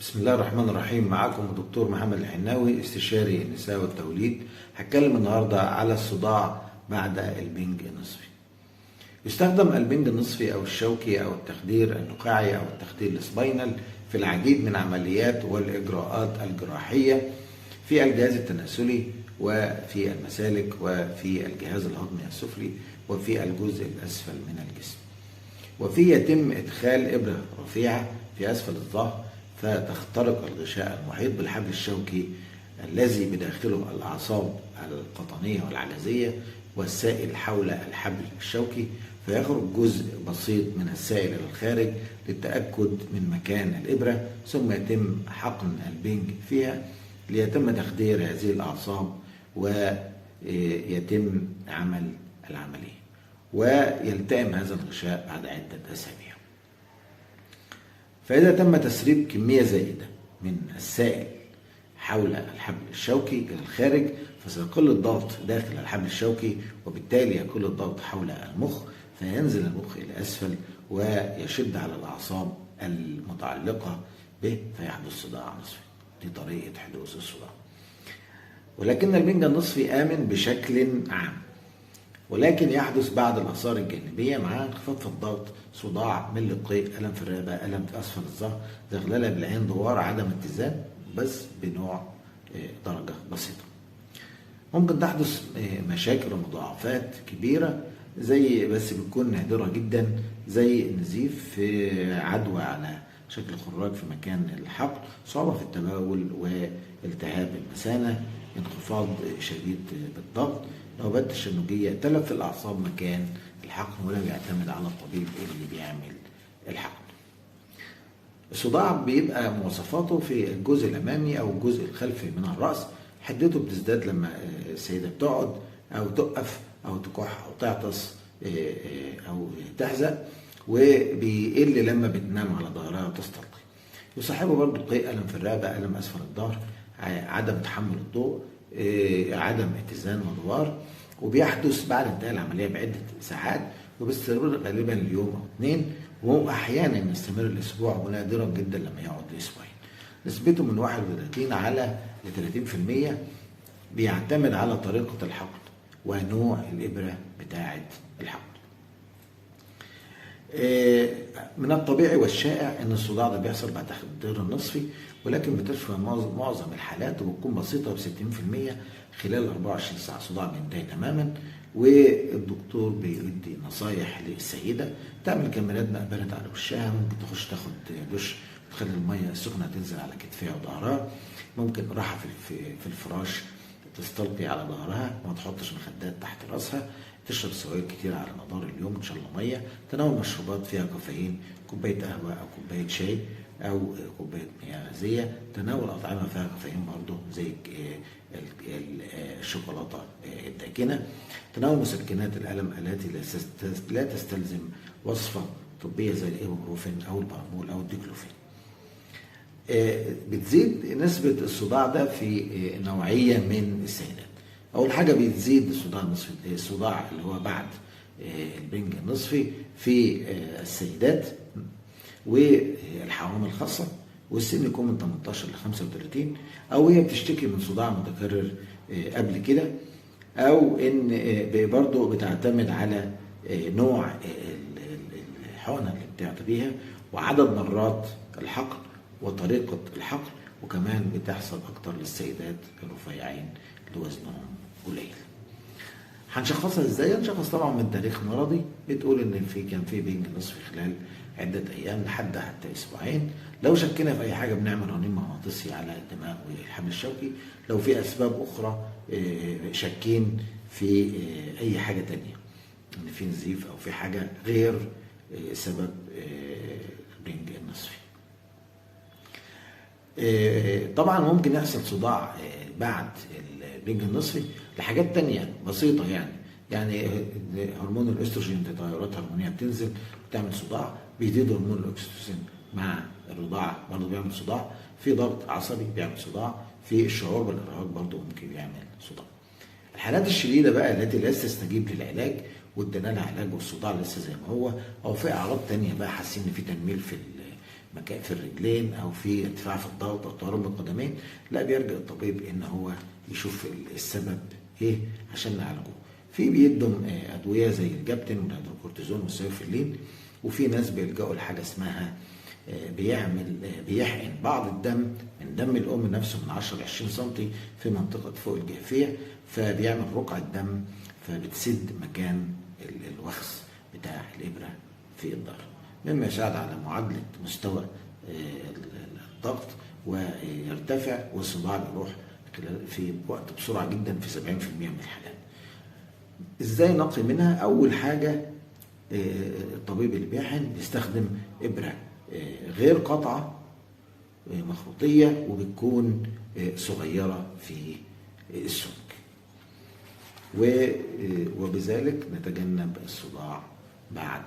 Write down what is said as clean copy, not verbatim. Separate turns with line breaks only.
بسم الله الرحمن الرحيم. معاكم الدكتور محمد الحناوي، استشاري النساء والتوليد. هتكلم النهارده على الصداع بعد البنج النصفي. يستخدم البنج النصفي او الشوكي او التخدير النخاعي او التخدير السباينال في العديد من العمليات والاجراءات الجراحيه في الجهاز التناسلي وفي المسالك وفي الجهاز الهضمي السفلي وفي الجزء الاسفل من الجسم. وفيه يتم ادخال ابره رفيعه في اسفل الظهر فتخترق الغشاء المحيط بالحبل الشوكي الذي بداخله الأعصاب القطنية والعجزية والسائل حول الحبل الشوكي، فيخرج جزء بسيط من السائل إلى الخارج للتأكد من مكان الإبرة، ثم يتم حقن البنج فيها ليتم تخدير هذه الأعصاب ويتم عمل العملية، ويلتئم هذا الغشاء بعد عدة أسابيع. فإذا تم تسريب كمية زائدة من السائل حول الحبل الشوكي إلى الخارج فسيقل الضغط داخل الحبل الشوكي، وبالتالي يقل الضغط حول المخ، فينزل المخ إلى أسفل ويشد على الأعصاب المتعلقة به فيحدث صداع نصفي. دي طريقة حدوث الصداع. ولكن البنج النصفي آمن بشكل عام، ولكن يحدث بعض الآثار الجانبية مع انخفاض في الضغط، صداع، مل قيء، ألم في الرقبة، ألم في أسفل الظهر، زغللة بالعين، دوار، عدم اتزان، بس بنوع درجة بسيطة. ممكن تحدث مشاكل ومضاعفات كبيرة بس بتكون نادرة جدا، زي نزيف، عدوى على شكل خراج في مكان الحقن، صعوبة في التبول والتهاب المثانة، انخفاض شديد بالضغط، نوبات تشنجية، تلف في الأعصاب مكان الحقن، ولا بيعتمد على الطبيب اللي بيعمل الحقن. الصداع بيبقى مواصفاته في الجزء الأمامي أو الجزء الخلفي من الرأس. حدته بتزداد لما السيدة بتقعد أو تقف أو تكح أو تعطس أو تحزق، وبيقل لما بتنام على ظهرها وتستلقي. يصاحبه برضه قيء، ألم في الرقبة، ألم أسفل الظهر، عدم تحمل الضوء، عدم اتزان ودوار، وبيحدث بعد انتهاء العملية بعدة ساعات، وبيستمر غالبا اليوم أو 2، وأحيانا يستمر الأسبوع، ونادرا جدا لما يقعد أسبوعين. نسبته من 31 على 30%، بيعتمد على طريقة الحقن ونوع الإبرة بتاعة الحقن. من الطبيعي والشائع ان الصداع ده بيحصل بعد التخدير النصفي، ولكن بتشفى معظم الحالات وبتكون بسيطه ب 60% خلال 24 ساعه. الصداع بينتهي تماما، والدكتور بيدي نصايح للسيده تعمل كمادات بارد على وشها، ممكن تخش تاخد دش تخلي الميه السخنه تنزل على كتفها وظهرها، ممكن راحه في الفراش تستلقي على ظهرها، ما تحطش مخدات تحت راسها، تشرب سوائل كتير على مدار اليوم ان شاء الله ميه، تناول مشروبات فيها كافيين، كوبايه قهوه او كوبايه شاي او كوبايه مياه غازيه، تناول اطعمه فيها كافيين برضه زي الشوكولاته الداكنه، تناول مسكنات الالم التي لا تستلزم وصفه طبيه زي الايبوبروفين او البارامول او الديكلوفين. بتزيد نسبه الصداع ده في نوعيه من السيدات. أول حاجة بتزيد الصداع النصفي، الصداع اللي هو بعد البنج النصفي في السيدات والحوامل الخاصة، والسن يكون من 18 ل 35، أو هي بتشتكي من صداع متكرر قبل كده، أو إن برضه بتعتمد على نوع الحقنة اللي بتعطي بيها وعدد مرات الحقن وطريقة الحقن، وكمان بتحصل أكتر للسيدات الرفيعين اللي وزنهم قليل. هنشخصها ازاي؟ هنشخص طبعا من تاريخ مرضي بتقول ان كان في بنج نصفي خلال عده ايام لحد حتى اسبوعين. لو شكينا في اي حاجه بنعمل رنين مغناطيسي على الدماغ والحبل الشوكي. لو في اسباب اخرى شاكين في اي حاجه تانية، ان في نزيف او في حاجه غير سبب البنج النصفي. طبعا ممكن يحصل صداع بعد البنج النصفي لحاجات تانية بسيطة، يعني هرمون الاستروجين، تغيرات هرمونية بتنزل بتعمل صداع، بيزيد هرمون الاكسيتوسين مع الرضاعة برضه بيعمل صداع، في ضغط عصبي بيعمل صداع، في الشعور بالإرهاق برضه ممكن يعمل صداع. الحالات الشديدة بقى التي لا تستجيب للعلاج وادينا لها علاج والصداع لسه زي ما هو، او في اعراض تانية بقى حاسين ان في تنميل مكان في الرجلين او في ارتفاع في الضغط او تورم القدمين، لا بيرجع الطبيب ان هو يشوف السبب ايه عشان نعالجه. في بيدوا ادويه زي الجابتين والهيدروكورتيزون والسيوفيلين، وفي ناس بيلجأوا لحاجه اسمها بيحقن بعض الدم من دم الام نفسه من 10 ل 20 سم في منطقه فوق الجافيه، فبيعمل رقعه دم فبتسد مكان الوخز بتاع الابره في الظهر، مما يساعد على معادله مستوى الضغط ويرتفع، والصداع بيروح في وقت بسرعه جدا في 70% من الحالات. ازاي نقي منها؟ اول حاجه الطبيب اللي بيحقن بيستخدم ابره غير قطعه مخروطيه وبتكون صغيره في السمك، وبذلك نتجنب الصداع بعد